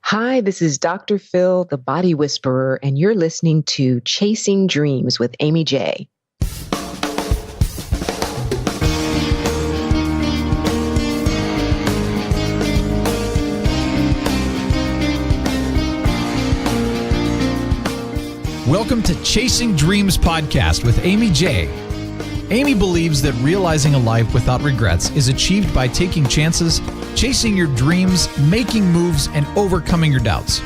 Hi, this is Dr. Phil, the Body Whisperer, and you're listening to Chasing Dreams with Amy J. Welcome to Chasing Dreams podcast with Amy J. Amy believes that realizing a life without regrets is achieved by taking chances, chasing your dreams, making moves, and overcoming your doubts.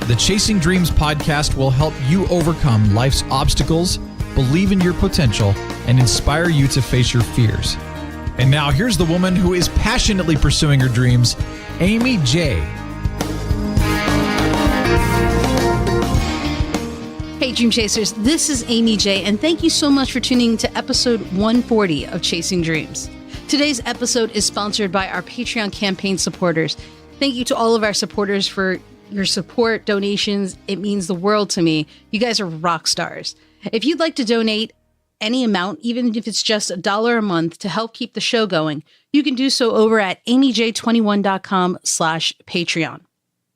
The Chasing Dreams podcast will help you overcome life's obstacles, believe in your potential, and inspire you to face your fears. And now here's the woman who is passionately pursuing her dreams, Amy J. Hey, Dream Chasers, this is Amy J, and thank you so much for tuning to episode 140 of Chasing Dreams. Today's episode is sponsored by our Patreon campaign supporters. Thank you to all of our supporters for your support, donations. It means the world to me. You guys are rock stars. If you'd like to donate any amount, even if it's just $1 a month to help keep the show going, you can do so over at amyj21.com/Patreon.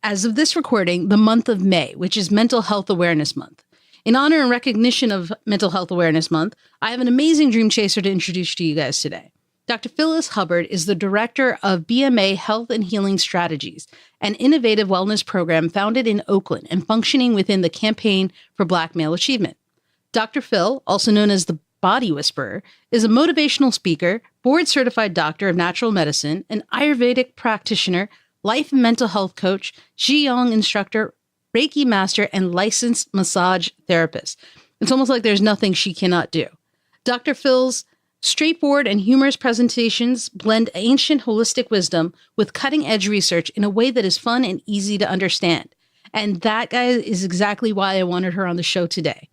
As of this recording, the month of May, which is Mental Health Awareness Month. In honor and recognition of Mental Health Awareness Month, I have an amazing dream chaser to introduce to you guys today. Dr. Phyllis Hubbard is the director of BMA Health and Healing Strategies, an innovative wellness program founded in Oakland and functioning within the Campaign for Black Male Achievement. Dr. Phyl, also known as the Body Whisperer, is a motivational speaker, board-certified doctor of natural medicine, an Ayurvedic practitioner, life and mental health coach, Qigong instructor, Reiki master, and licensed massage therapist. It's almost like there's nothing she cannot do. Dr. Phil's straightforward and humorous presentations blend ancient holistic wisdom with cutting-edge research in a way that is fun and easy to understand. And that, guys, is exactly why I wanted her on the show today.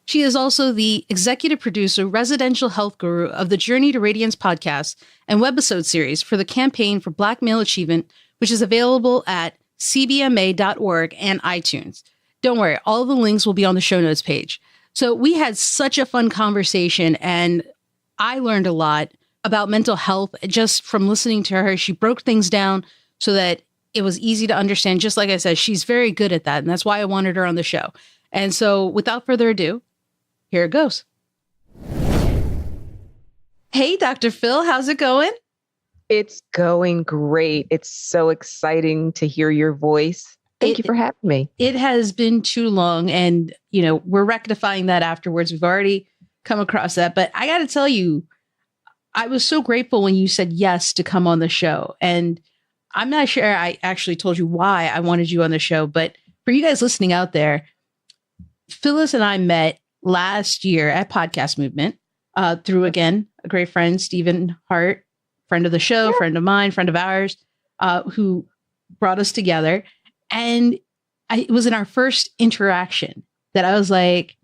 She is also the executive producer, residential health guru of the Journey to Radiance podcast and webisode series for the Campaign for Black Male Achievement, which is available at cbma.org and iTunes. Don't worry, all the links will be on the show notes page. So we had such a fun conversation, and I learned a lot about mental health just from listening to her. She broke things down so that it was easy to understand. Just like I said, she's very good at that, and that's why I wanted her on the show. And so without further ado, here it goes. Hey, Dr. Phil, how's it going? It's going great. It's so exciting to hear your voice. Thank you for having me. It has been too long, and we're rectifying that afterwards. We've already come across that, but I got to tell you, I was so grateful when you said yes to come on the show. And I'm not sure I actually told you why I wanted you on the show, but for you guys listening out there, Phyllis and I met last year at Podcast Movement through, again, a great friend, Stephen Hart, friend of the show, friend of mine, friend of ours, who brought us together. And it was in our first interaction that I was like,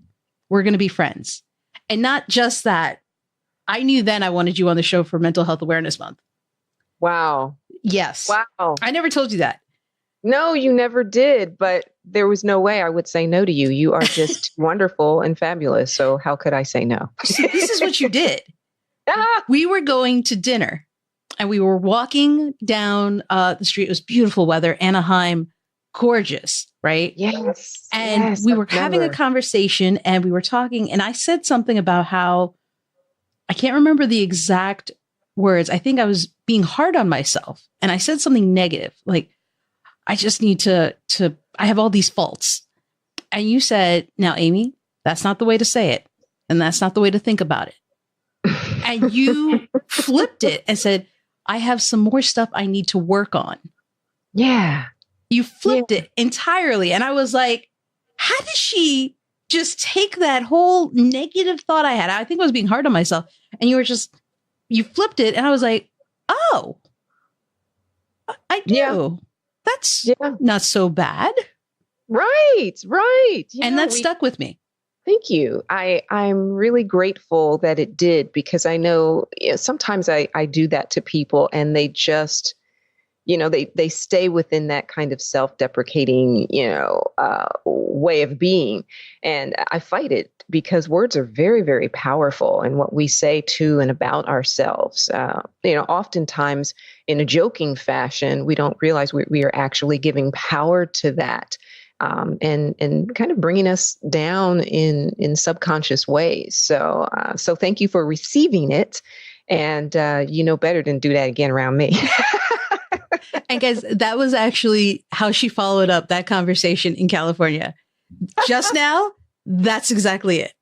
we're going to be friends. And not just that, I knew then I wanted you on the show for Mental Health Awareness Month. Wow. Yes. Wow. I never told you that. No, you never did, but there was no way I would say no to you. You are just wonderful and fabulous. So how could I say no? See, this is what you did. We were going to dinner and we were walking down the street. It was beautiful weather, Anaheim, gorgeous, right? Yes. And we were having a conversation and we were talking, and I said something about how I can't remember the exact words. I think I was being hard on myself, and I said something negative, like, I just need to I have all these faults. And you said, now, Amy, that's not the way to say it. And that's not the way to think about it. And you flipped it and said, I have some more stuff I need to work on. Yeah. You flipped it entirely. And I was like, how did she just take that whole negative thought I had? I think I was being hard on myself. And you flipped it. And I was like, oh, I do. Yeah. That's not so bad. Right. And that stuck with me. Thank you. I'm really grateful that it did, because I know sometimes I do that to people and they just they stay within that kind of self-deprecating, way of being. And I fight it because words are very, very powerful in what we say to and about ourselves. Oftentimes in a joking fashion, we don't realize we are actually giving power to that. And kind of bringing us down in subconscious ways. So thank you for receiving it. And you know better than do that again around me. And guys, that was actually how she followed up that conversation in California. Just now, that's exactly it.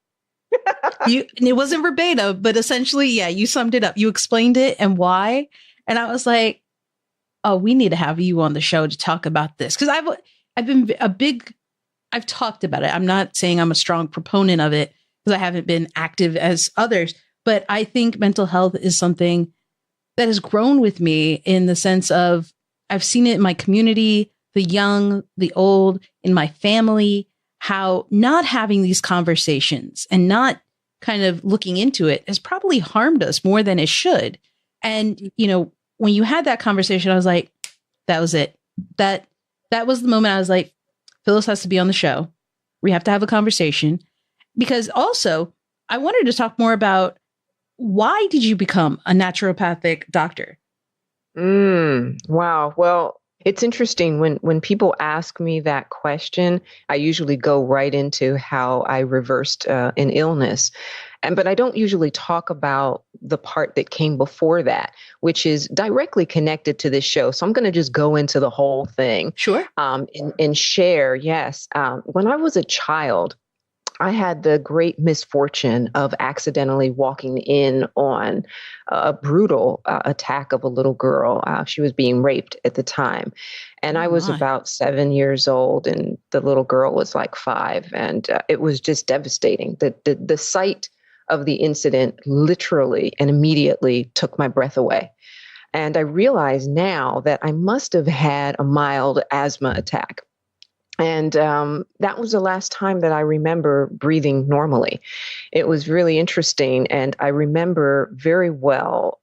And it wasn't verbatim, but essentially, yeah, you summed it up. You explained it and why. And I was like, oh, we need to have you on the show to talk about this. Because I've talked about it. I'm not saying I'm a strong proponent of it because I haven't been active as others, but I think mental health is something that has grown with me in the sense of I've seen it in my community, the young, the old, in my family, how not having these conversations and not kind of looking into it has probably harmed us more than it should. And, when you had that conversation, I was like, that was it. That was the moment I was like, Phyllis has to be on the show. We have to have a conversation because also I wanted to talk more about why did you become a naturopathic doctor? Wow. Well, it's interesting when people ask me that question, I usually go right into how I reversed an illness. But I don't usually talk about the part that came before that, which is directly connected to this show. So I'm going to just go into the whole thing. Sure. And share. Yes. When I was a child, I had the great misfortune of accidentally walking in on a brutal attack of a little girl. She was being raped at the time. And I was about 7 years old and the little girl was like 5. And it was just devastating. The sight of the incident literally and immediately took my breath away. And I realize now that I must have had a mild asthma attack. And that was the last time that I remember breathing normally. It was really interesting. And I remember very well,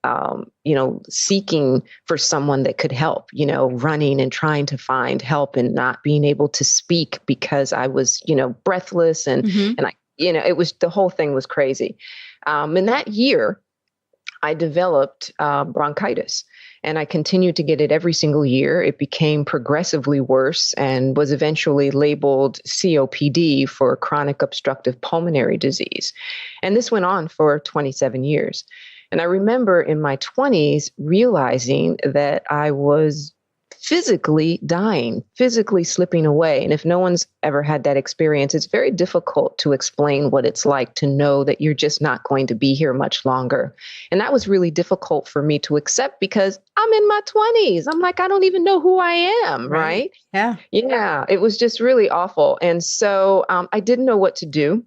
seeking for someone that could help, running and trying to find help and not being able to speak because I was, breathless and I, the whole thing was crazy. In that year, I developed bronchitis. And I continued to get it every single year. It became progressively worse and was eventually labeled COPD for chronic obstructive pulmonary disease. And this went on for 27 years. And I remember in my 20s realizing that I was physically dying, physically slipping away. And if no one's ever had that experience, it's very difficult to explain what it's like to know that you're just not going to be here much longer. And that was really difficult for me to accept because I'm in my 20s. I'm like, I don't even know who I am, right? Yeah. Yeah, it was just really awful. And so I didn't know what to do.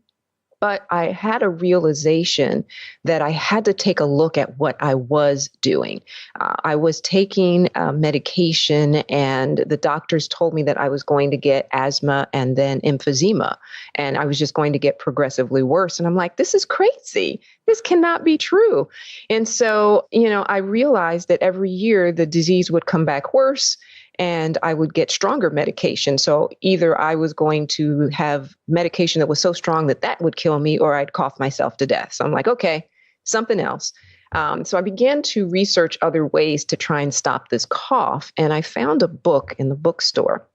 But I had a realization that I had to take a look at what I was doing. I was taking medication and the doctors told me that I was going to get asthma and then emphysema. And I was just going to get progressively worse. And I'm like, this is crazy. This cannot be true. And so, I realized that every year the disease would come back worse. And I would get stronger medication. So either I was going to have medication that was so strong that would kill me, or I'd cough myself to death. So I'm like, okay, something else. So I began to research other ways to try and stop this cough. And I found a book in the bookstore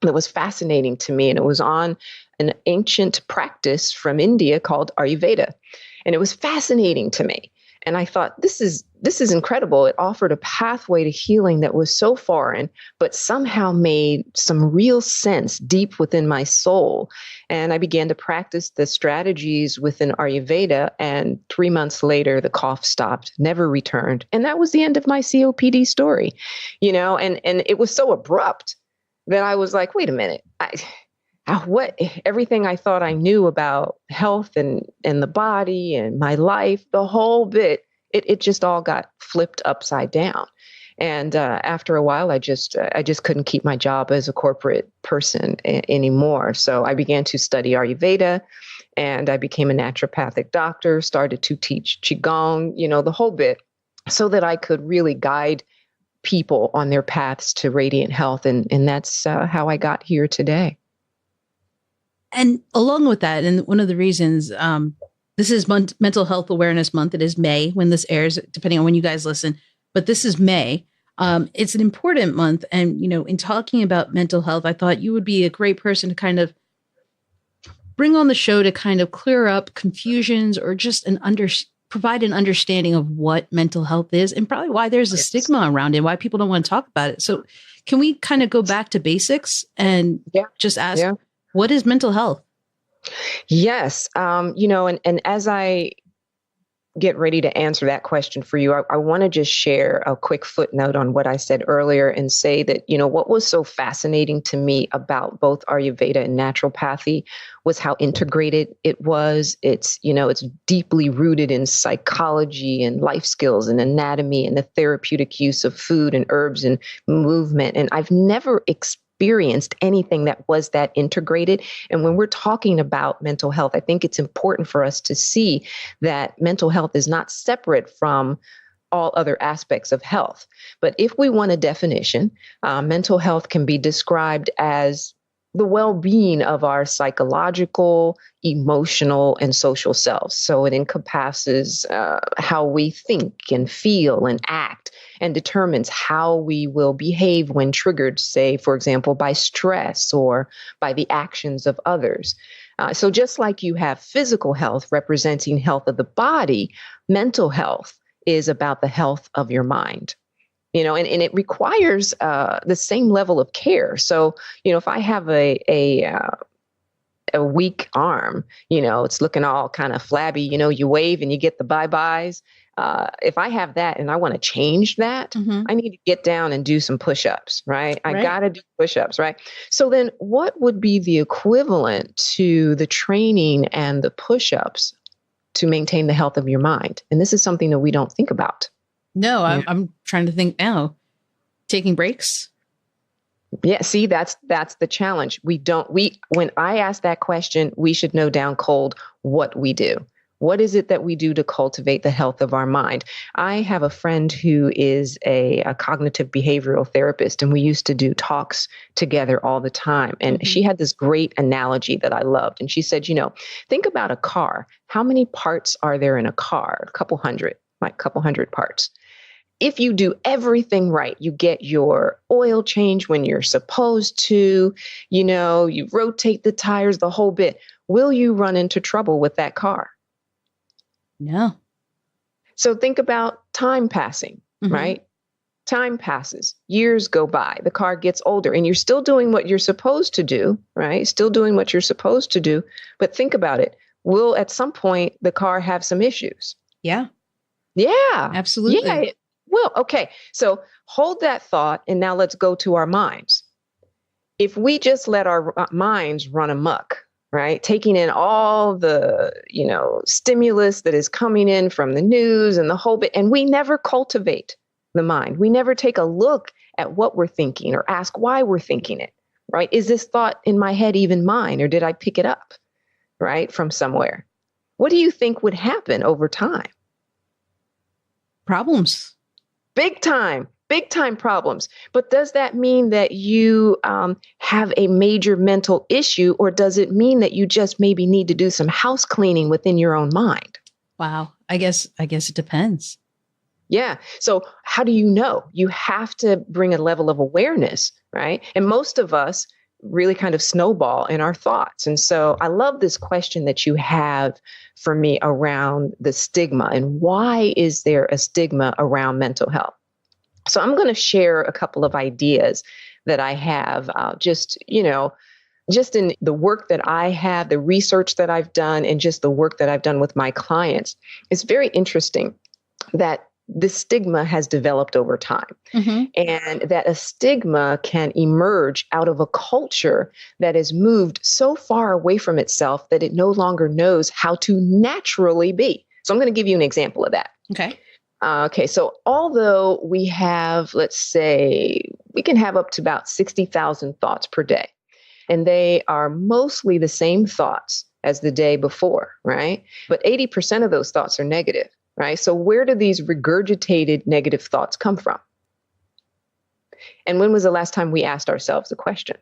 that was fascinating to me. And it was on an ancient practice from India called Ayurveda. And it was fascinating to me. And I thought, this is incredible. It offered a pathway to healing that was so foreign, but somehow made some real sense deep within my soul. And I began to practice the strategies within Ayurveda. And 3 months later, the cough stopped, never returned. And that was the end of my COPD story, and it was so abrupt that I was like, wait a minute. What everything I thought I knew about health and the body and my life, the whole bit, it just all got flipped upside down. And after a while, I just couldn't keep my job as a corporate person anymore. So I began to study Ayurveda, and I became a naturopathic doctor. Started to teach qigong, the whole bit, so that I could really guide people on their paths to radiant health. And that's how I got here today. And along with that, and one of the reasons, this is Mental Health Awareness Month. It is May when this airs, depending on when you guys listen, but this is May. It's an important month. And, you know, in talking about mental health, I thought you would be a great person to kind of bring on the show to kind of clear up confusions or just provide an understanding of what mental health is and probably why there's a stigma around it, why people don't want to talk about it. So can we kind of go back to basics and just ask, what is mental health? Yes. You know, and as I get ready to answer that question for you, I want to just share a quick footnote on what I said earlier and say that, you know, what was so fascinating to me about both Ayurveda and naturopathy was how integrated it was. It's, you know, it's deeply rooted in psychology and life skills and anatomy and the therapeutic use of food and herbs and movement. And I've never experienced anything that was that integrated. And when we're talking about mental health, I think it's important for us to see that mental health is not separate from all other aspects of health. But if we want a definition, mental health can be described as the well-being of our psychological, emotional, and social selves. So it encompasses how we think and feel and act, and determines how we will behave when triggered, say, for example, by stress or by the actions of others. So just like you have physical health representing health of the body, mental health is about the health of your mind. You know, and it requires the same level of care. So, you know, if I have a weak arm, you know, it's looking all kind of flabby, you know, you wave and you get the bye-byes. If I have that and I want to change that, I need to get down and do some push-ups, right? I got to do push-ups, right? So then what would be the equivalent to the training and the push-ups to maintain the health of your mind? And this is something that we don't think about. No, I'm trying to think now. Taking breaks? Yeah, see, that's the challenge. When I ask that question, we should know down cold what we do. What is it that we do to cultivate the health of our mind? I have a friend who is a cognitive behavioral therapist, and we used to do talks together all the time. And she had this great analogy that I loved. And she said, you know, think about a car. How many parts are there in a car? A couple hundred parts. If you do everything right, you get your oil change when you're supposed to, you know, you rotate the tires, the whole bit. Will you run into trouble with that car? No. So think about time passing, right? Time passes, years go by, the car gets older, and you're still doing what you're supposed to do, right? Still doing what you're supposed to do. But think about it. Will at some point the car have some issues? Yeah. Yeah. Absolutely. Yeah. Well, okay. So hold that thought. And now let's go to our minds. If we just let our minds run amok, right? Taking in all the, you know, stimulus that is coming in from the news and the whole bit, and we never cultivate the mind. We never take a look at what we're thinking or ask why we're thinking it, right? Is this thought in my head even mine, or did I pick it up, right, from somewhere? What do you think would happen over time? Problems. Big time problems. But does that mean that you have a major mental issue, or does it mean that you just maybe need to do some house cleaning within your own mind? Wow. I guess it depends. Yeah. So how do you know? You have to bring a level of awareness, right? And most of us really kind of snowball in our thoughts. And so I love this question that you have for me around the stigma, and why is there a stigma around mental health? So I'm going to share a couple of ideas that I have just in the work that I have, the research that I've done, and just the work that I've done with my clients. It's very interesting that the stigma has developed over time, and that a stigma can emerge out of a culture that has moved so far away from itself that it no longer knows how to naturally be. So I'm going to give you an example of that. Okay. So although we have, let's say, we can have up to about 60,000 thoughts per day, and they are mostly the same thoughts as the day before, right? But 80% of those thoughts are negative, right? So where do these regurgitated negative thoughts come from? And when was the last time we asked ourselves the question?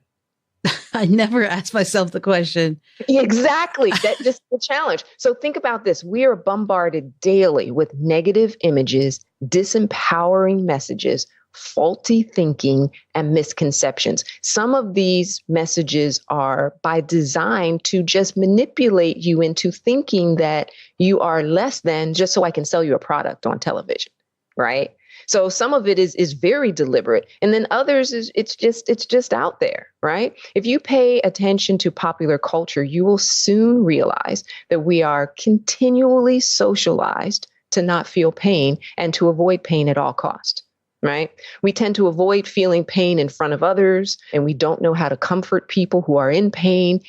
I never asked myself the question. Exactly. That's just the challenge. So think about this. We are bombarded daily with negative images, disempowering messages, faulty thinking, and misconceptions. Some of these messages are by design to just manipulate you into thinking that you are less than just so I can sell you a product on television, right? So some of it is very deliberate, and then others it's just out there, right? If you pay attention to popular culture, you will soon realize that we are continually socialized to not feel pain and to avoid pain at all costs. Right? We tend to avoid feeling pain in front of others, and we don't know how to comfort people who are in pain.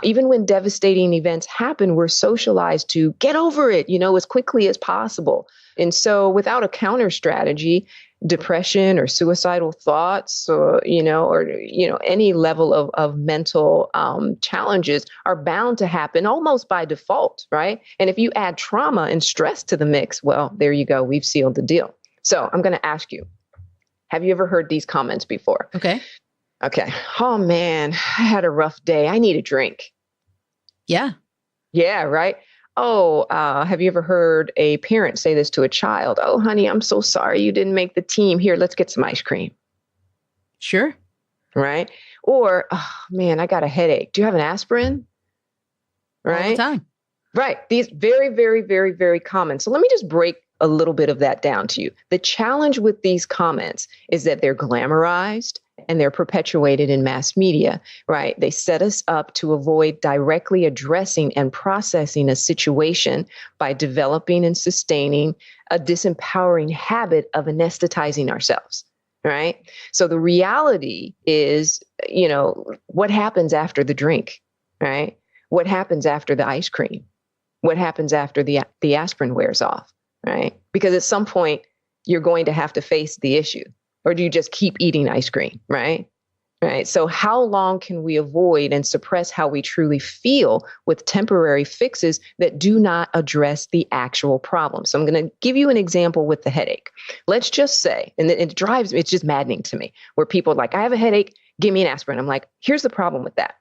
Even when devastating events happen, we're socialized to get over it, as quickly as possible. And so without a counter strategy, depression or suicidal thoughts or any level of mental challenges are bound to happen almost by default, right? And if you add trauma and stress to the mix, well, there you go. We've sealed the deal. So I'm going to ask you, have you ever heard these comments before? Okay. Oh, man, I had a rough day. I need a drink. Yeah. Yeah, right. Oh, have you ever heard a parent say this to a child? Oh, honey, I'm so sorry you didn't make the team. Here, let's get some ice cream. Sure. Right. Or, oh, man, I got a headache. Do you have an aspirin? Right. All the time. Right. These very, very, very, very common. So let me just break a little bit of that down to you. The challenge with these comments is that they're glamorized and they're perpetuated in mass media, right? They set us up to avoid directly addressing and processing a situation by developing and sustaining a disempowering habit of anesthetizing ourselves, right? So the reality is, what happens after the drink, right? What happens after the ice cream? What happens after the aspirin wears off? Right? Because at some point you're going to have to face the issue, or do you just keep eating ice cream? Right? Right. So how long can we avoid and suppress how we truly feel with temporary fixes that do not address the actual problem? So I'm going to give you an example with the headache. Let's just say, and it's just maddening to me, where people are like, I have a headache, give me an aspirin. I'm like, here's the problem with that.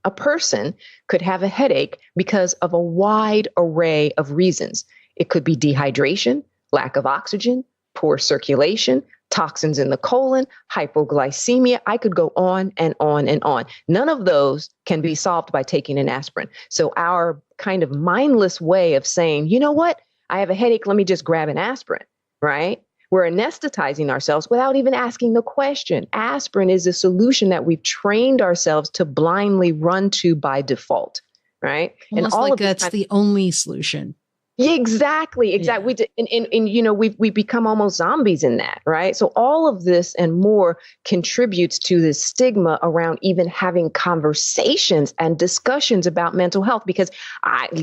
A person could have a headache because of a wide array of reasons. It could be dehydration, lack of oxygen, poor circulation, toxins in the colon, hypoglycemia. I could go on and on and on. None of those can be solved by taking an aspirin. So our kind of mindless way of saying, you know what, I have a headache, let me just grab an aspirin, right? We're anesthetizing ourselves without even asking the question. Aspirin is a solution that we've trained ourselves to blindly run to by default, right? Almost and all like of that's the only solution. Yeah, exactly. Yeah. We did, and we become almost zombies in that, right? So all of this and more contributes to the stigma around even having conversations and discussions about mental health. Because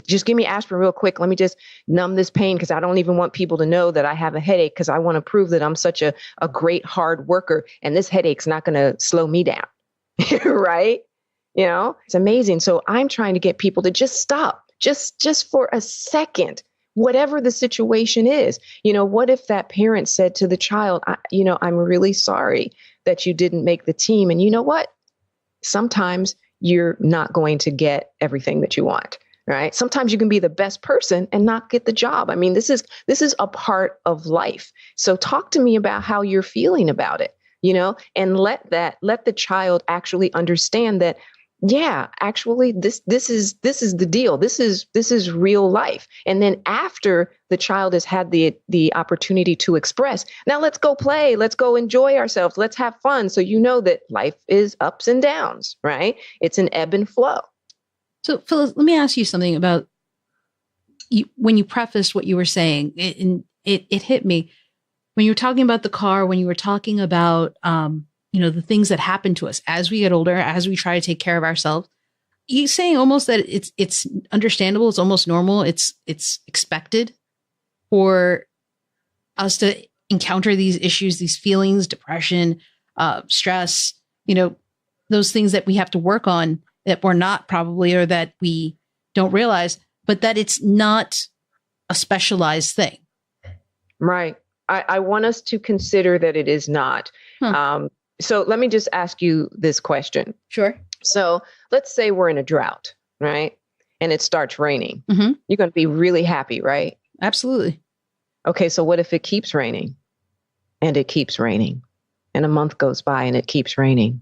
just give me aspirin real quick. Let me just numb this pain because I don't even want people to know that I have a headache because I want to prove that I'm such a great hard worker and this headache's not going to slow me down, right? It's amazing. So I'm trying to get people to just stop. Just for a second, whatever the situation is. What if that parent said to the child, I'm really sorry that you didn't make the team. And you know what? Sometimes you're not going to get everything that you want, right? Sometimes you can be the best person and not get the job. I mean, this is a part of life. So talk to me about how you're feeling about it, and let the child actually understand that, yeah, actually, this is the deal. This is real life. And then after the child has had the opportunity to express, now let's go play, let's go enjoy ourselves, let's have fun. So that life is ups and downs, right? It's an ebb and flow. So Phyllis, let me ask you something about you. When you prefaced what you were saying, it hit me when you were talking about the car. When you were talking about the things that happen to us as we get older, as we try to take care of ourselves. You're saying almost that it's understandable, it's almost normal, it's expected for us to encounter these issues, these feelings, depression, stress, those things that we have to work on that we're not probably, or that we don't realize, but that it's not a specialized thing. Right. I want us to consider that it is not. So let me just ask you this question. Sure. So let's say we're in a drought, right? And it starts raining. Mm-hmm. You're going to be really happy, right? Absolutely. Okay, so what if it keeps raining and it keeps raining and a month goes by and it keeps raining?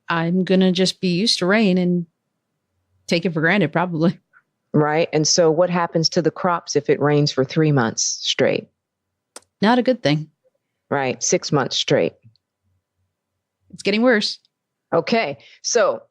I'm going to just be used to rain and take it for granted, probably. Right. And so what happens to the crops if it rains for 3 months straight? Not a good thing. Right. 6 months straight. It's getting worse. Okay. So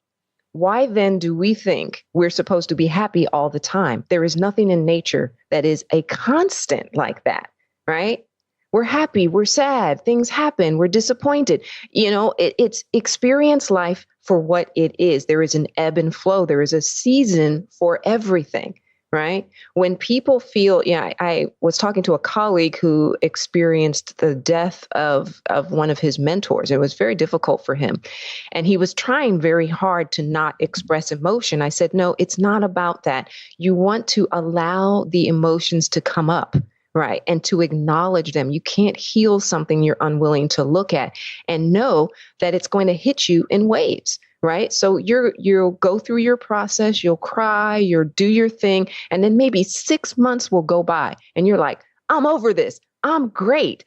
why then do we think we're supposed to be happy all the time? There is nothing in nature that is a constant like that, right? We're happy, we're sad, things happen, we're disappointed. It's experience life for what it is. There is an ebb and flow. There is a season for everything, right? When people feel, I was talking to a colleague who experienced the death of one of his mentors. It was very difficult for him. And he was trying very hard to not express emotion. I said, no, it's not about that. You want to allow the emotions to come up. Right. And to acknowledge them. You can't heal something you're unwilling to look at and know that it's going to hit you in waves. Right. So you'll go through your process, you'll cry, you'll do your thing. And then maybe 6 months will go by and you're like, I'm over this. I'm great.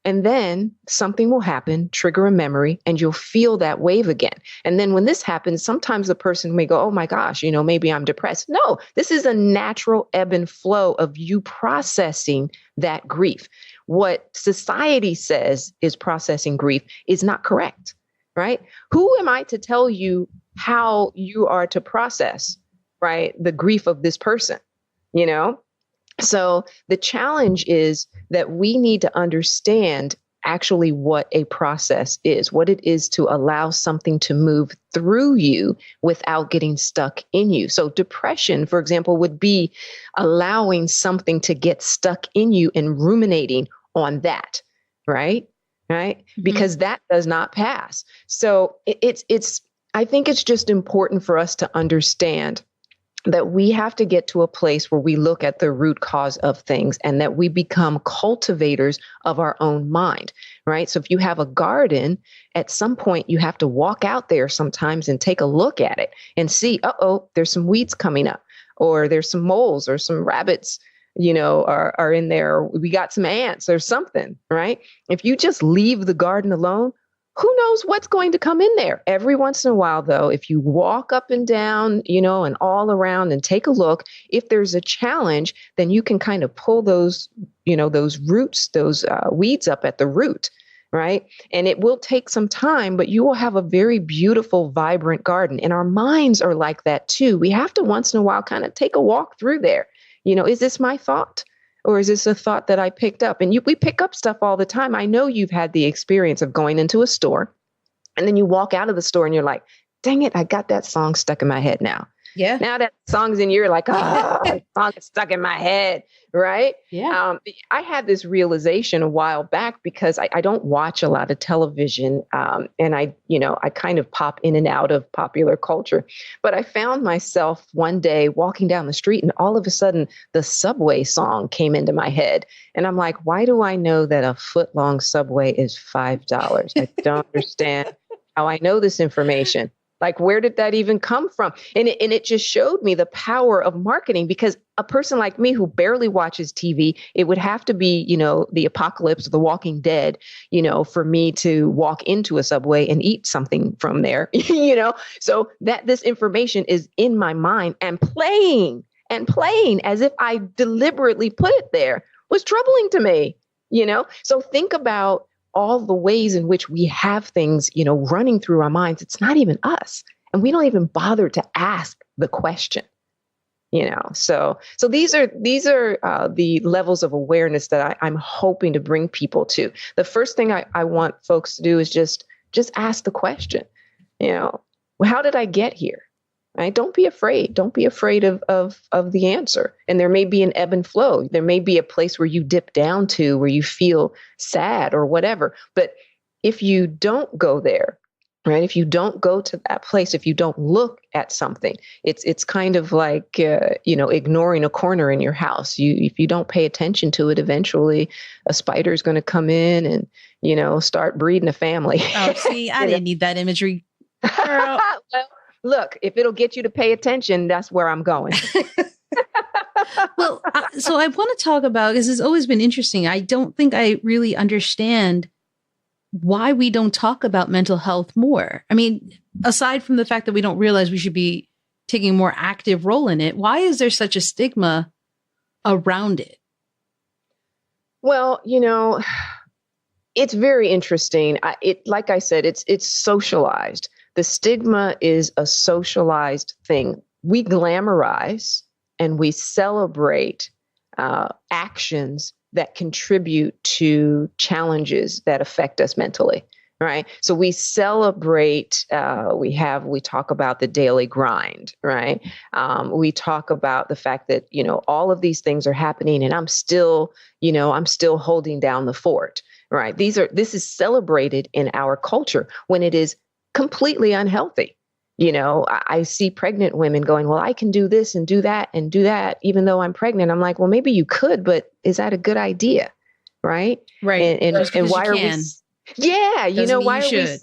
And then something will happen, trigger a memory, and you'll feel that wave again. And then when this happens, sometimes the person may go, oh my gosh, maybe I'm depressed. No, this is a natural ebb and flow of you processing that grief. What society says is processing grief is not correct, right? Who am I to tell you how you are to process, right, the grief of this person, So the challenge is that we need to understand actually what a process is, what it is to allow something to move through you without getting stuck in you. So depression, for example, would be allowing something to get stuck in you and ruminating on that, right? Right? Mm-hmm. Because that does not pass. So I think it's just important for us to understand that we have to get to a place where we look at the root cause of things and that we become cultivators of our own mind, right? So if you have a garden, at some point you have to walk out there sometimes and take a look at it and see, there's some weeds coming up, or there's some moles or some rabbits, are in there. We got some ants or something, right? If you just leave the garden alone, who knows what's going to come in there? Every once in a while, though, if you walk up and down, and all around and take a look, if there's a challenge, then you can kind of pull those, those roots, those weeds up at the root, right? And it will take some time, but you will have a very beautiful, vibrant garden. And our minds are like that too. We have to once in a while kind of take a walk through there. Is this my thought? Or is this a thought that I picked up? And we pick up stuff all the time. I know you've had the experience of going into a store and then you walk out of the store and you're like, dang it, I got that song stuck in my head now. Yeah. Now that song's in, you're like, that song is stuck in my head, right? Yeah. I had this realization a while back because I don't watch a lot of television, and I kind of pop in and out of popular culture. But I found myself one day walking down the street, and all of a sudden, the Subway song came into my head, and I'm like, why do I know that a foot-long Subway is $5? I don't understand how I know this information. Like, where did that even come from? And it just showed me the power of marketing, because a person like me who barely watches TV, it would have to be, the apocalypse or the Walking Dead, for me to walk into a Subway and eat something from there, so that this information is in my mind and playing as if I deliberately put it there was troubling to me, So think about all the ways in which we have things, running through our minds. It's not even us. And we don't even bother to ask the question, So these are the levels of awareness that I'm hoping to bring people to. The first thing I want folks to do is just ask the question, well, how did I get here? Right? Don't be afraid. Don't be afraid of the answer. And there may be an ebb and flow. There may be a place where you dip down to where you feel sad or whatever. But if you don't go there, right? If you don't go to that place, if you don't look at something, it's kind of like, ignoring a corner in your house. If you don't pay attention to it, eventually a spider is going to come in and, start breeding a family. Oh, see, I didn't need that imagery. Girl. Well, look, if it'll get you to pay attention, that's where I'm going. Well, so I want to talk about, because it's always been interesting. I don't think I really understand why we don't talk about mental health more. I mean, aside from the fact that we don't realize we should be taking a more active role in it, why is there such a stigma around it? Well, it's very interesting. Like I said, it's socialized. The stigma is a socialized thing. We glamorize and we celebrate actions that contribute to challenges that affect us mentally, right? So we celebrate, we talk about the daily grind, right? We talk about the fact that, all of these things are happening and I'm still holding down the fort, right? This is celebrated in our culture when it is completely unhealthy. I see pregnant women going, well, I can do this and do that, even though I'm pregnant. I'm like, well, maybe you could, but is that a good idea? Right. Right. And why are we? Yeah. Why are we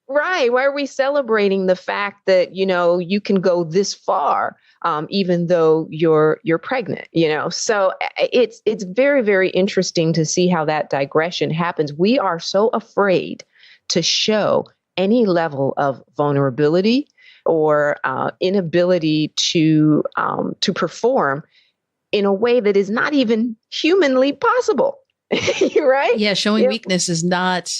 right? Why are we celebrating the fact that, you can go this far, even though you're pregnant, So it's very, very interesting to see how that digression happens. We are so afraid to show any level of vulnerability or inability to perform in a way that is not even humanly possible. Right? Yeah, showing weakness is not.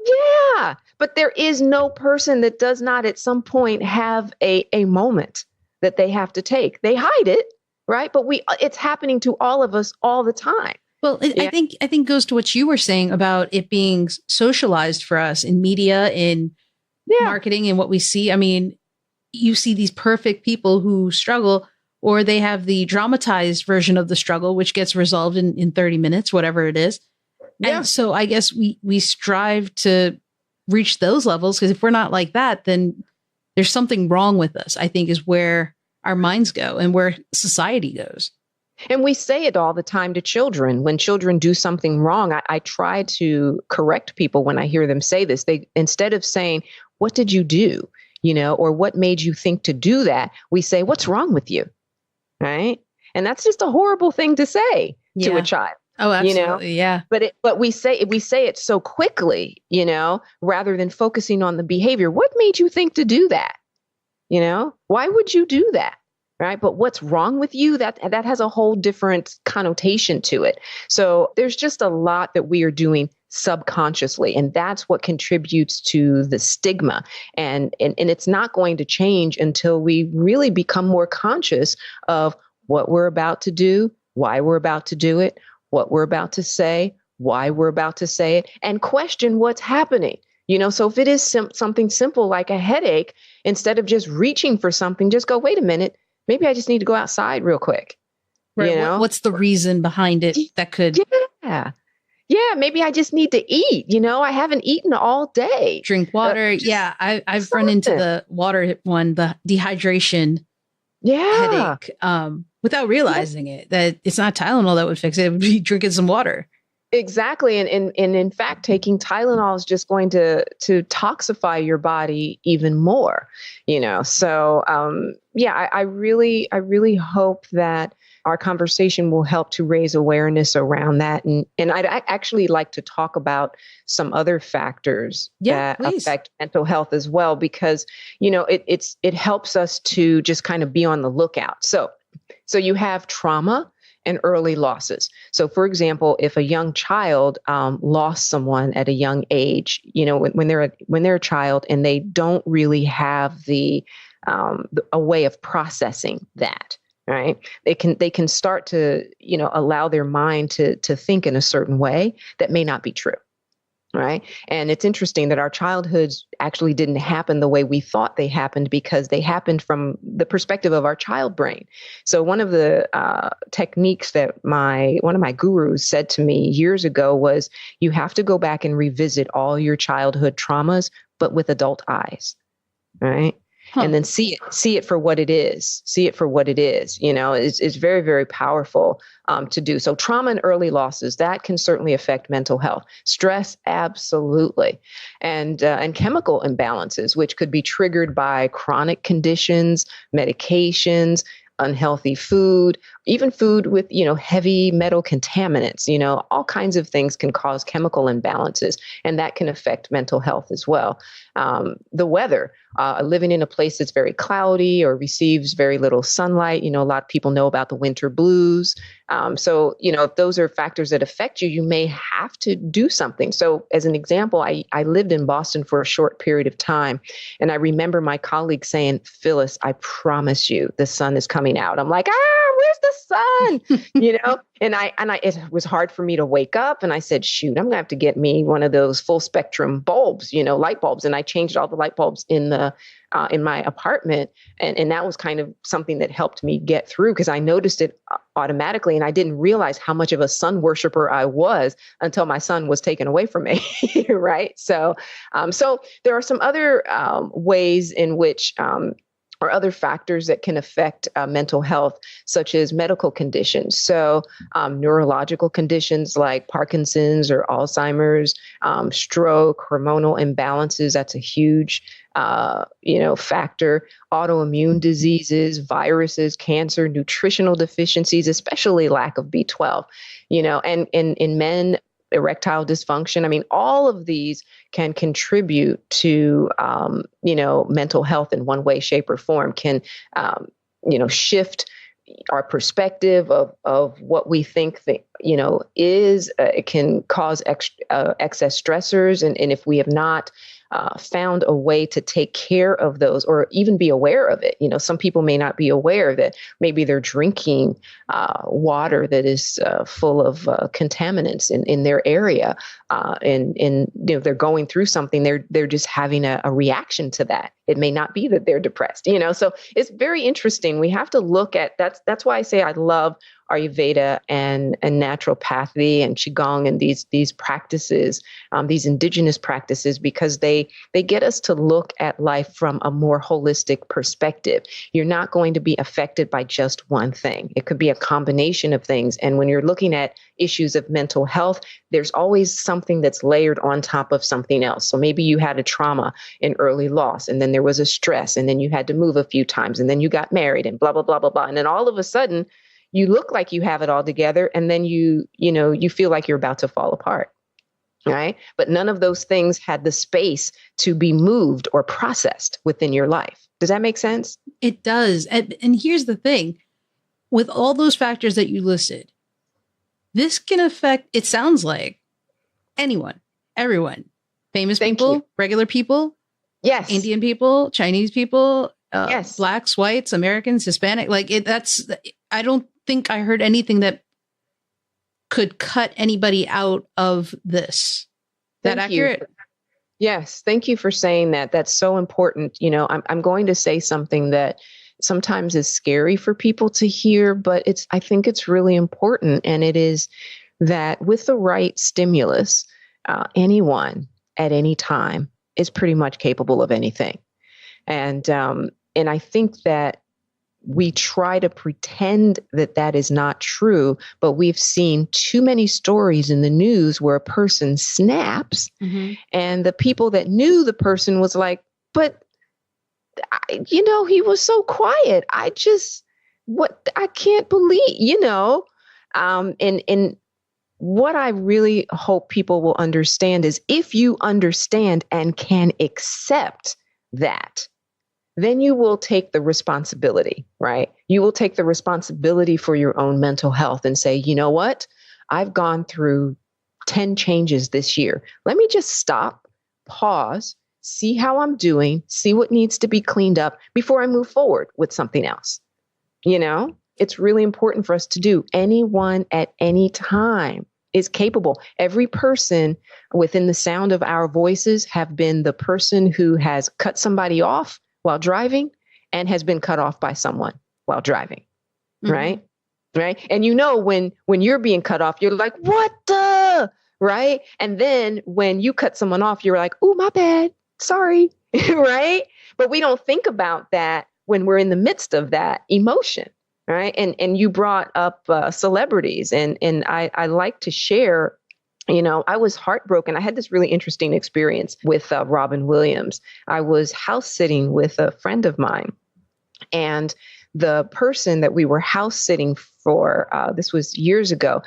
Yeah, but there is no person that does not at some point have a moment that they have to take. They hide it, right? But it's happening to all of us all the time. Well, I think goes to what you were saying about it being socialized for us in media, in marketing, and what we see. I mean, you see these perfect people who struggle, or they have the dramatized version of the struggle, which gets resolved in 30 minutes, whatever it is. Yeah. And so I guess we strive to reach those levels, because if we're not like that, then there's something wrong with us, I think, is where our minds go and where society goes. And we say it all the time to children. When children do something wrong, I try to correct people when I hear them say this. They, instead of saying, what did you do? Or what made you think to do that? We say, what's wrong with you? Right. And that's just a horrible thing to say to a child. Oh, absolutely. Yeah. But we say it so quickly, rather than focusing on the behavior. What made you think to do that? Why would you do that? Right. But what's wrong with you? That has a whole different connotation to it. So there's just a lot that we are doing subconsciously, and that's what contributes to the stigma. And it's not going to change until we really become more conscious of what we're about to do, why we're about to do it, what we're about to say, why we're about to say it, and question what's happening. So if it is something simple like a headache, instead of just reaching for something, just go, wait a minute, maybe I just need to go outside real quick. Right. What's the reason behind it that could? Yeah, maybe I just need to eat. I haven't eaten all day. Drink water. I've run into the water one, the dehydration headache, without realizing it, that it's not Tylenol that would fix it. It would be drinking some water. Exactly. And in fact, taking Tylenol is just going to toxify your body even more, So, I really hope that our conversation will help to raise awareness around that. And I'd actually like to talk about some other factors that affect mental health as well, because, it helps us to just kind of be on the lookout. So you have trauma and early losses. So, for example, if a young child lost someone at a young age, when they're a child and they don't really have a way of processing that, right? They can start to allow their mind to think in a certain way that may not be true. Right. And it's interesting that our childhoods actually didn't happen the way we thought they happened, because they happened from the perspective of our child brain. So one of the techniques that one of my gurus said to me years ago was, you have to go back and revisit all your childhood traumas but with adult eyes, right? And then see it for what it is. See it for what it is. It's very, very powerful to do. So trauma and early losses, that can certainly affect mental health. Stress, absolutely. And chemical imbalances, which could be triggered by chronic conditions, medications, unhealthy food, even food with, heavy metal contaminants, all kinds of things can cause chemical imbalances, and that can affect mental health as well. The weather, living in a place that's very cloudy or receives very little sunlight, a lot of people know about the winter blues. So, if those are factors that affect you, you may have to do something. So as an example, I lived in Boston for a short period of time. And I remember my colleague saying, Phyllis, I promise you the sun is coming out. I'm like, where's the sun? And it was hard for me to wake up. And I said, shoot, I'm gonna have to get me one of those full spectrum bulbs, light bulbs. And I changed all the light bulbs in my apartment. And that was kind of something that helped me get through, because I noticed it automatically. And I didn't realize how much of a sun worshiper I was until my sun was taken away from me. Right. So there are some other ways in which, or other factors that can affect mental health, such as medical conditions. So neurological conditions like Parkinson's or Alzheimer's, stroke, hormonal imbalances, that's a huge factor, autoimmune diseases, viruses, cancer, nutritional deficiencies, especially lack of B12, and in men, erectile dysfunction. I mean, all of these can contribute to, mental health in one way, shape, or form, can, shift our perspective of what we think that, is, it can cause excess stressors. And if we have not found a way to take care of those or even be aware of it, some people may not be aware that maybe they're drinking water that is full of contaminants in their area, and they're going through something. They're just having a reaction to that. It may not be that they're depressed, so it's very interesting. We have to look at that's why I say I love Ayurveda and naturopathy and Qigong and these practices, these indigenous practices, because they get us to look at life from a more holistic perspective. You're not going to be affected by just one thing. It could be a combination of things. And when you're looking at issues of mental health, there's always something that's layered on top of something else. So maybe you had a trauma, an early loss, and then there was a stress, and then you had to move a few times, and then you got married, and blah, blah, blah, blah, blah. And then all of a sudden, you look like you have it all together, and then you feel like you're about to fall apart, right? But none of those things had the space to be moved or processed within your life. Does that make sense? It does. And here's the thing. With all those factors that you listed, this can affect, it sounds like, anyone, everyone, famous people, regular people, yes, Indian people, Chinese people, yes, Blacks, whites, Americans, Hispanic, I don't think I heard anything that could cut anybody out of this. Is that accurate? Yes. Thank you for saying that. That's so important. I'm going to say something that sometimes is scary for people to hear, but I think it's really important. And it is that with the right stimulus, anyone at any time is pretty much capable of anything. And I think that we try to pretend that is not true, but we've seen too many stories in the news where a person snaps, and the people that knew the person was like, but he was so quiet. I can't believe, and what I really hope people will understand is if you understand and can accept that, then you will take the responsibility, right? You will take the responsibility for your own mental health and say, you know what? I've gone through 10 changes this year. Let me just stop, pause, see how I'm doing, see what needs to be cleaned up before I move forward with something else. It's really important for us to do. Anyone at any time is capable. Every person within the sound of our voices have been the person who has cut somebody off while driving and has been cut off by someone while driving, right? Right. And when you're being cut off, you're like, what the, right? And then when you cut someone off, you're like, oh, my bad. Sorry, right? But we don't think about that when we're in the midst of that emotion, right? And you brought up celebrities, and I like to share. I was heartbroken. I had this really interesting experience with Robin Williams. I was house sitting with a friend of mine, and the person that we were house sitting for, this was years ago,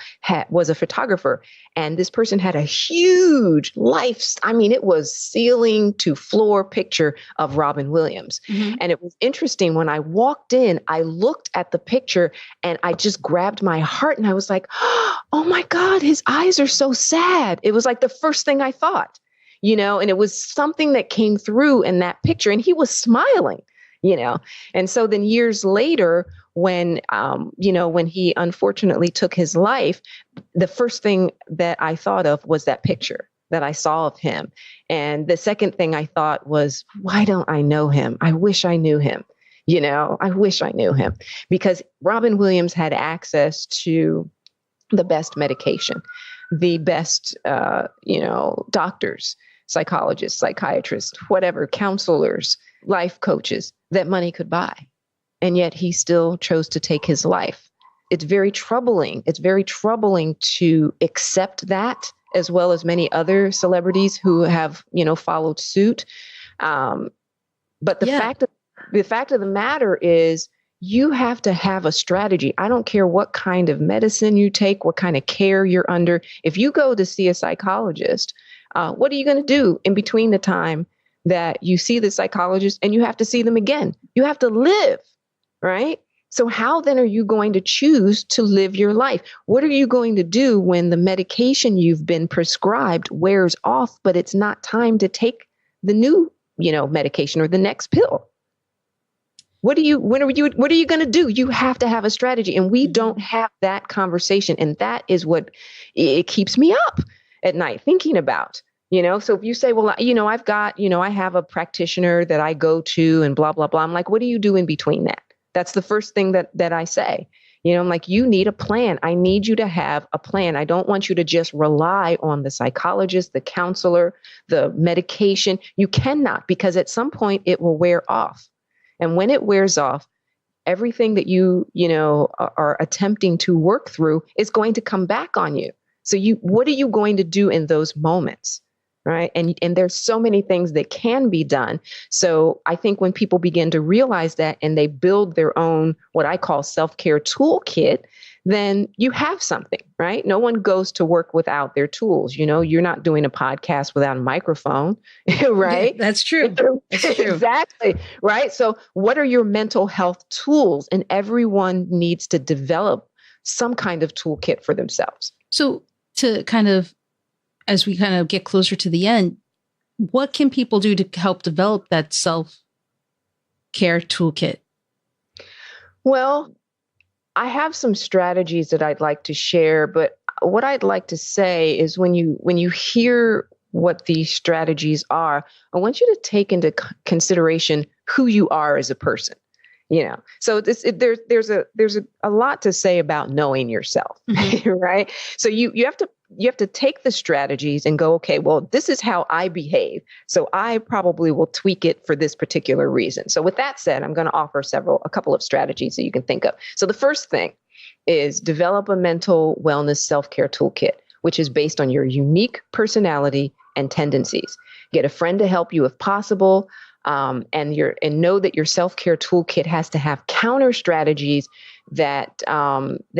was a photographer. And this person had a huge it was ceiling to floor picture of Robin Williams. Mm-hmm. And it was interesting. When I walked in, I looked at the picture and I just grabbed my heart and I was like, oh my God, his eyes are so sad. It was like the first thing I thought, and it was something that came through in that picture, and he was smiling. And so then years later, when he unfortunately took his life, the first thing that I thought of was that picture that I saw of him. And the second thing I thought was, why don't I know him? I wish I knew him. I wish I knew him, because Robin Williams had access to the best medication, the best, doctors, psychologists, psychiatrists, whatever, counselors, life coaches that money could buy. And yet he still chose to take his life. It's very troubling. It's very troubling to accept that, as well as many other celebrities who have, followed suit. But the fact of the matter is, you have to have a strategy. I don't care what kind of medicine you take, what kind of care you're under. If you go to see a psychologist, what are you going to do in between the time that you see the psychologist and you have to see them again? You have to live, right? So how then are you going to choose to live your life? What are you going to do when the medication you've been prescribed wears off, but it's not time to take the new, medication or the next pill? What are you going to do? You have to have a strategy, and we don't have that conversation. And that is what it keeps me up at night thinking about. So if you say, well, I've got, I have a practitioner that I go to and blah, blah, blah. I'm like, what do you do in between that? That's the first thing that I say. I'm like, you need a plan. I need you to have a plan. I don't want you to just rely on the psychologist, the counselor, the medication. You cannot, because at some point it will wear off. And when it wears off, everything that you are attempting to work through is going to come back on you. So what are you going to do in those moments? Right. And there's so many things that can be done. So I think when people begin to realize that and they build their own, what I call self-care toolkit, then you have something, right? No one goes to work without their tools. You're not doing a podcast without a microphone, right? Yeah, that's true. That's true. Exactly. Right. So what are your mental health tools? And everyone needs to develop some kind of toolkit for themselves. So to as we kind of get closer to the end, what can people do to help develop that self-care toolkit? Well, I have some strategies that I'd like to share, but what I'd like to say is when you hear what these strategies are, I want you to take into consideration who you are as a person. So there's a lot to say about knowing yourself, mm-hmm. right? So you have to take the strategies and go, okay, well, this is how I behave. So I probably will tweak it for this particular reason. So with that said, I'm going to offer a couple of strategies that you can think of. So the first thing is develop a mental wellness self-care toolkit, which is based on your unique personality and tendencies. Get a friend to help you if possible. And know that your self-care toolkit has to have counter strategies that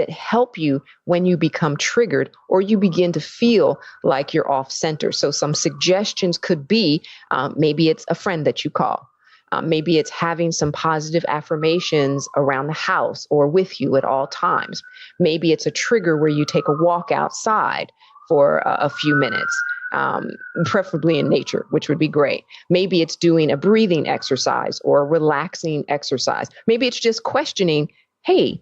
help you when you become triggered or you begin to feel like you're off center. So some suggestions could be, maybe it's a friend that you call. Maybe it's having some positive affirmations around the house or with you at all times. Maybe it's a trigger where you take a walk outside for a few minutes. Preferably in nature, which would be great. Maybe it's doing a breathing exercise or a relaxing exercise. Maybe it's just questioning, hey,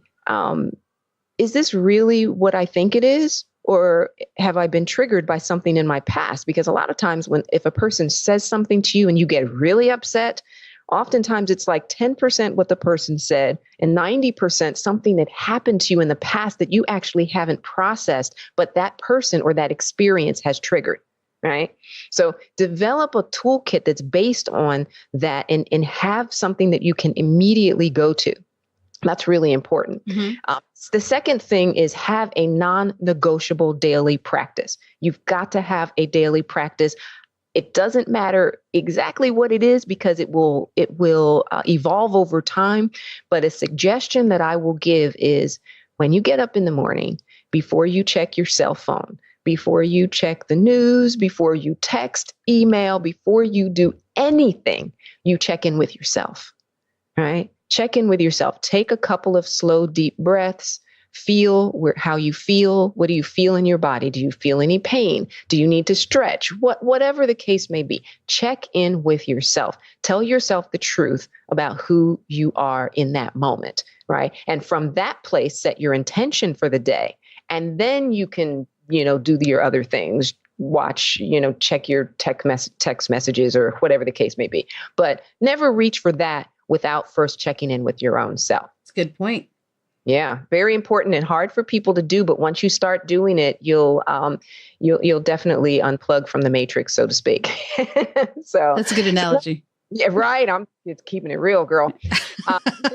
is this really what I think it is? Or have I been triggered by something in my past? Because a lot of times if a person says something to you and you get really upset, oftentimes it's like 10% what the person said and 90% something that happened to you in the past that you actually haven't processed, but that person or that experience has triggered. right? So develop a toolkit that's based on that and have something that you can immediately go to. That's really important. The second thing is have a non-negotiable daily practice. You've got to have a daily practice. It doesn't matter exactly what it is because it will evolve over time. But a suggestion that I will give is when you get up in the morning, before you check your cell phone, before you check the news, before you text, email, before you do anything, you check in with yourself, right? Check in with yourself. Take a couple of slow, deep breaths. Feel how you feel. What do you feel in your body? Do you feel any pain? Do you need to stretch? Whatever the case may be, check in with yourself. Tell yourself the truth about who you are in that moment, right? And from that place, set your intention for the day. And then you can, do your other things. Watch, check your text messages or whatever the case may be. But never reach for that without first checking in with your own self. That's a good point. Yeah, very important and hard for people to do. But once you start doing it, you'll definitely unplug from the matrix, so to speak. So that's a good analogy. Yeah, right. It's keeping it real, girl.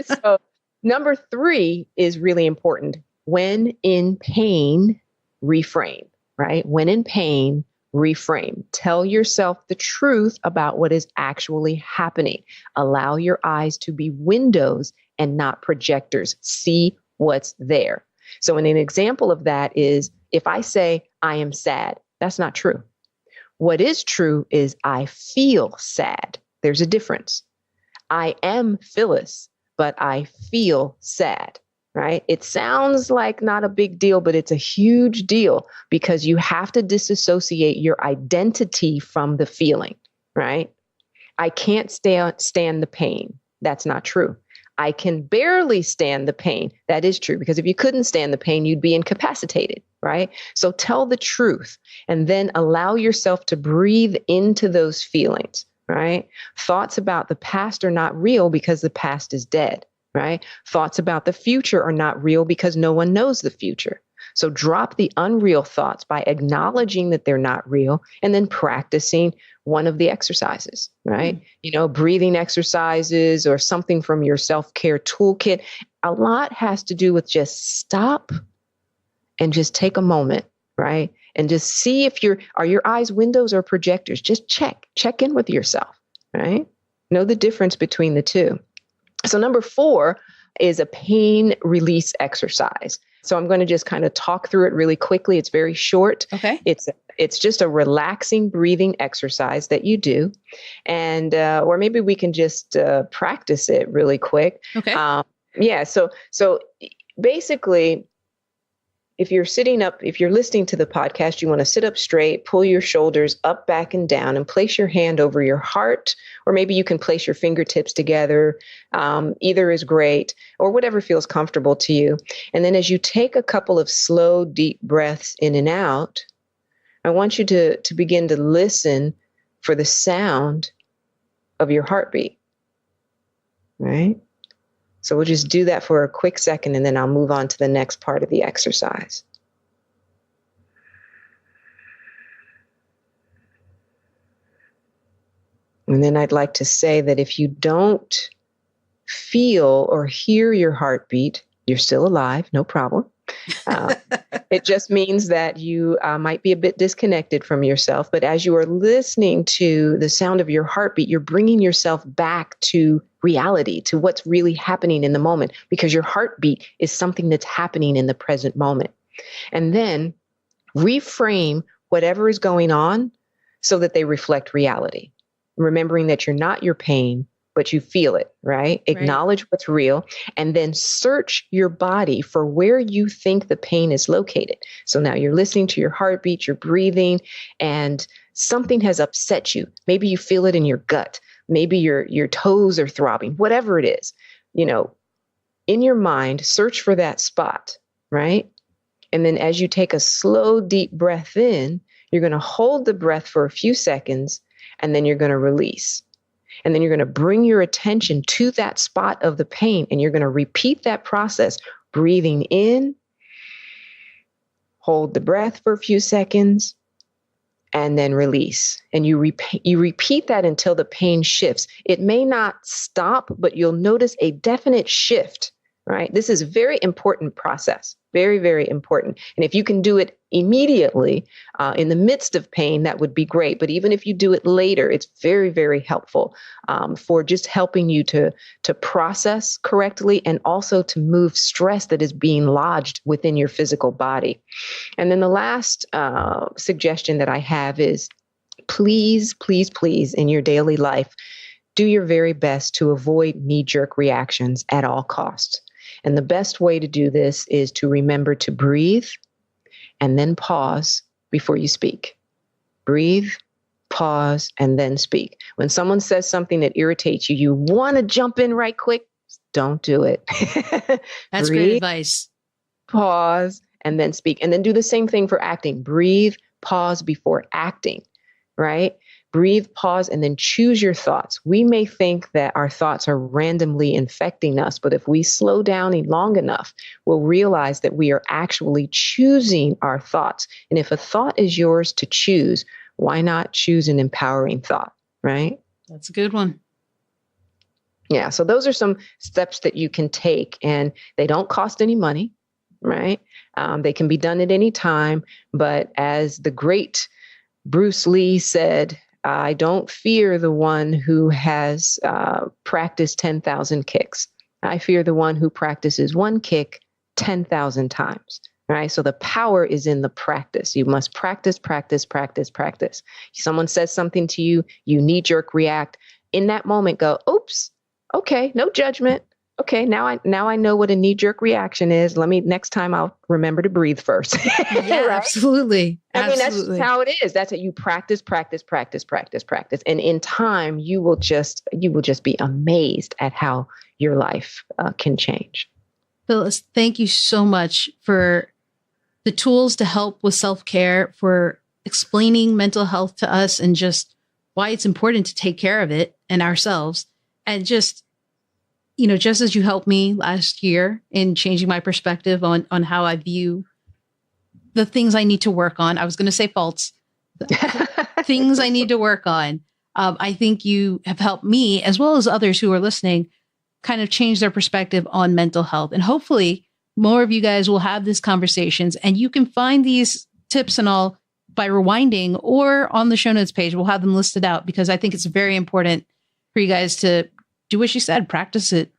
So number 3 is really important. When in pain, reframe, right? When in pain, reframe. Tell yourself the truth about what is actually happening. Allow your eyes to be windows and not projectors. See what's there. So an example of that is if I say, I am sad, that's not true. What is true is I feel sad. There's a difference. I am Phyllis, but I feel sad, right? It sounds like not a big deal, but it's a huge deal because you have to disassociate your identity from the feeling, right? I can't stand the pain. That's not true. I can barely stand the pain. That is true, because if you couldn't stand the pain, you'd be incapacitated, right? So tell the truth and then allow yourself to breathe into those feelings, right? Thoughts about the past are not real because the past is dead, right? Thoughts about the future are not real because no one knows the future. So drop the unreal thoughts by acknowledging that they're not real and then practicing one of the exercises, right? Breathing exercises or something from your self-care toolkit. A lot has to do with just stop and just take a moment, right? And just see if are your eyes windows or projectors? Just check in with yourself, right? Know the difference between the two. So number 4 is a pain release exercise. So I'm going to just kind of talk through it really quickly. It's very short. Okay. It's just a relaxing breathing exercise that you do. And, or maybe we can just practice it really quick. Okay. So basically, if you're sitting up, if you're listening to the podcast, you want to sit up straight, pull your shoulders up, back, and down, and place your hand over your heart, or maybe you can place your fingertips together. Either is great, or whatever feels comfortable to you. And then as you take a couple of slow, deep breaths in and out, I want you to begin to listen for the sound of your heartbeat, right? So we'll just do that for a quick second, and then I'll move on to the next part of the exercise. And then I'd like to say that if you don't feel or hear your heartbeat, you're still alive, no problem. It just means that you might be a bit disconnected from yourself. But as you are listening to the sound of your heartbeat, you're bringing yourself back to reality, to what's really happening in the moment, because your heartbeat is something that's happening in the present moment. And then reframe whatever is going on so that they reflect reality, remembering that you're not your pain, but you feel it, right? Acknowledge what's real, and then search your body for where you think the pain is located. So now you're listening to your heartbeat, you're breathing, and something has upset you. Maybe you feel it in your gut. Maybe your toes are throbbing, whatever it is. In your mind, search for that spot, right? And then as you take a slow, deep breath in, you're going to hold the breath for a few seconds, and then you're going to release. And then you're going to bring your attention to that spot of the pain, and you're going to repeat that process, breathing in, hold the breath for a few seconds, and then release. And you repeat that until the pain shifts. It may not stop, but you'll notice a definite shift, right? This is a very important process, very, very important. And if you can do it immediately in the midst of pain, that would be great. But even if you do it later, it's very, very helpful for just helping you to process correctly and also to move stress that is being lodged within your physical body. And then the last suggestion that I have is please, please, please, in your daily life, do your very best to avoid knee-jerk reactions at all costs. And the best way to do this is to remember to breathe and then pause before you speak. Breathe, pause, and then speak. When someone says something that irritates you, you want to jump in right quick. Don't do it. That's Breathe, great advice. Pause, and then speak. And then do the same thing for acting. Breathe, pause before acting, right? Breathe, pause, and then choose your thoughts. We may think that our thoughts are randomly infecting us, but if we slow down long enough, we'll realize that we are actually choosing our thoughts. And if a thought is yours to choose, why not choose an empowering thought, right? That's a good one. Yeah, so those are some steps that you can take, and they don't cost any money, right? They can be done at any time, but as the great Bruce Lee said, I don't fear the one who has practiced 10,000 kicks. I fear the one who practices one kick 10,000 times, right? So the power is in the practice. You must practice, practice, practice, practice. Someone says something to you, you knee-jerk react. In that moment, go, oops, okay, no judgment. Okay, now I know what a knee-jerk reaction is. Next time I'll remember to breathe first. Yeah, right? Absolutely. I mean, that's how it is. That's how you practice, practice, practice, practice, practice. And in time, you will just be amazed at how your life can change. Phyllis, thank you so much for the tools to help with self-care, for explaining mental health to us and just why it's important to take care of it and ourselves. And just as you helped me last year in changing my perspective on how I view the things I need to work on. I was going to say faults, things I need to work on. I think you have helped me, as well as others who are listening, kind of change their perspective on mental health. And hopefully more of you guys will have these conversations, and you can find these tips and all by rewinding or on the show notes page. We'll have them listed out because I think it's very important for you guys to do what she said, practice it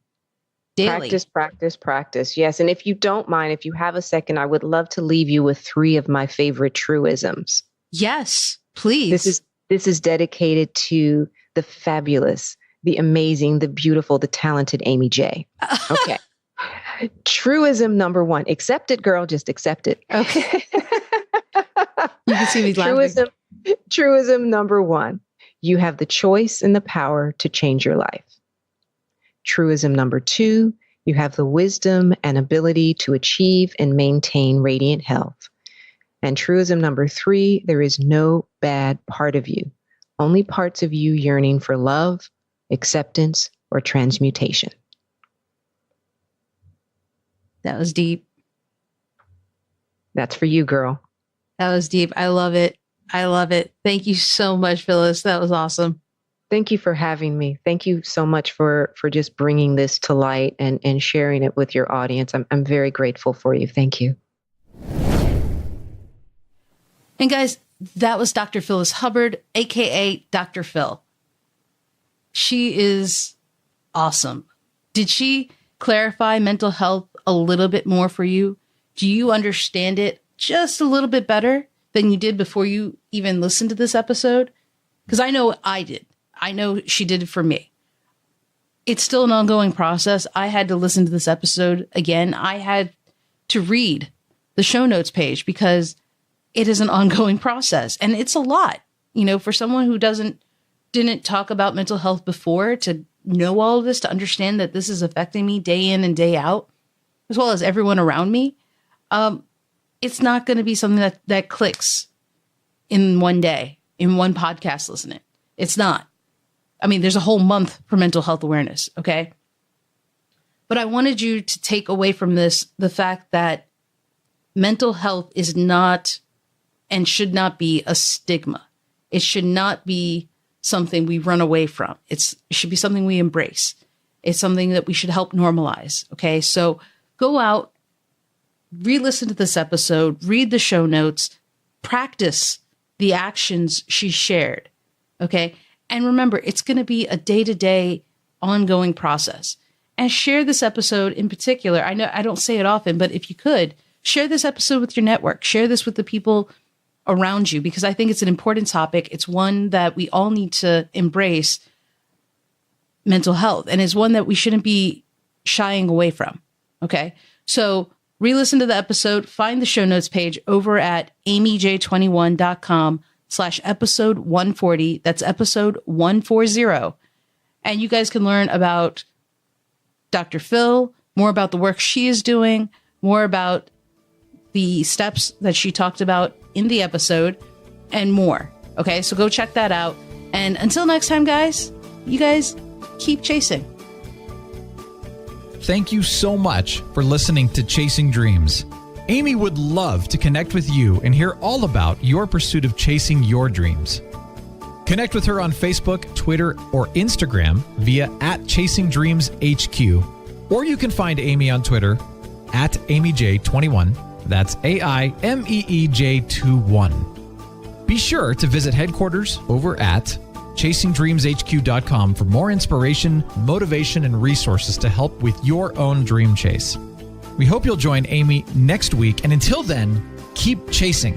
daily. Practice, practice, practice. Yes. And if you don't mind, if you have a second, I would love to leave you with 3 of my favorite truisms. Yes, please. This is dedicated to the fabulous, the amazing, the beautiful, the talented Amy J. Okay. Truism number 1, accept it, girl, just accept it. Okay. You can see me laughing. Truism number 1, you have the choice and the power to change your life. Truism number 2, you have the wisdom and ability to achieve and maintain radiant health. And truism number 3, there is no bad part of you, only parts of you yearning for love, acceptance, or transmutation. That was deep. That's for you, girl. That was deep. I love it. I love it. Thank you so much, Phyllis. That was awesome. Thank you for having me. Thank you so much for just bringing this to light and sharing it with your audience. I'm very grateful for you. Thank you. And guys, that was Dr. Phyllis Hubbard, aka Dr. Phyl. She is awesome. Did she clarify mental health a little bit more for you? Do you understand it just a little bit better than you did before you even listened to this episode? Because I know I did. I know she did it for me. It's still an ongoing process. I had to listen to this episode again. I had to read the show notes page because it is an ongoing process. And it's a lot, for someone who didn't talk about mental health before, to know all of this, to understand that this is affecting me day in and day out, as well as everyone around me. It's not going to be something that clicks in one day, in one podcast listening. It's not. I mean, there's a whole month for mental health awareness, okay? But I wanted you to take away from this the fact that mental health is not and should not be a stigma. It should not be something we run away from. It should be something we embrace. It's something that we should help normalize. Okay. So go out, re-listen to this episode, read the show notes, practice the actions she shared. Okay. And remember, it's going to be a day-to-day ongoing process. And share this episode in particular. I know I don't say it often, but if you could, share this episode with your network. Share this with the people around you, because I think it's an important topic. It's one that we all need to embrace, mental health, and it's one that we shouldn't be shying away from. Okay. So re-listen to the episode, find the show notes page over at amyj21.com/episode 140. That's episode 140. And you guys can learn about Dr. Phyl, more about the work she is doing, more about the steps that she talked about in the episode, and more. Okay, so go check that out. And until next time, guys, you guys keep chasing. Thank you so much for listening to Chasing Dreams. Amy would love to connect with you and hear all about your pursuit of chasing your dreams. Connect with her on Facebook, Twitter, or Instagram via @ChasingDreamsHQ. Or you can find Amy on Twitter @AmyJ21. That's AIMEEJ21. Be sure to visit headquarters over at ChasingDreamsHQ.com for more inspiration, motivation, and resources to help with your own dream chase. We hope you'll join Amy next week, and until then, keep chasing.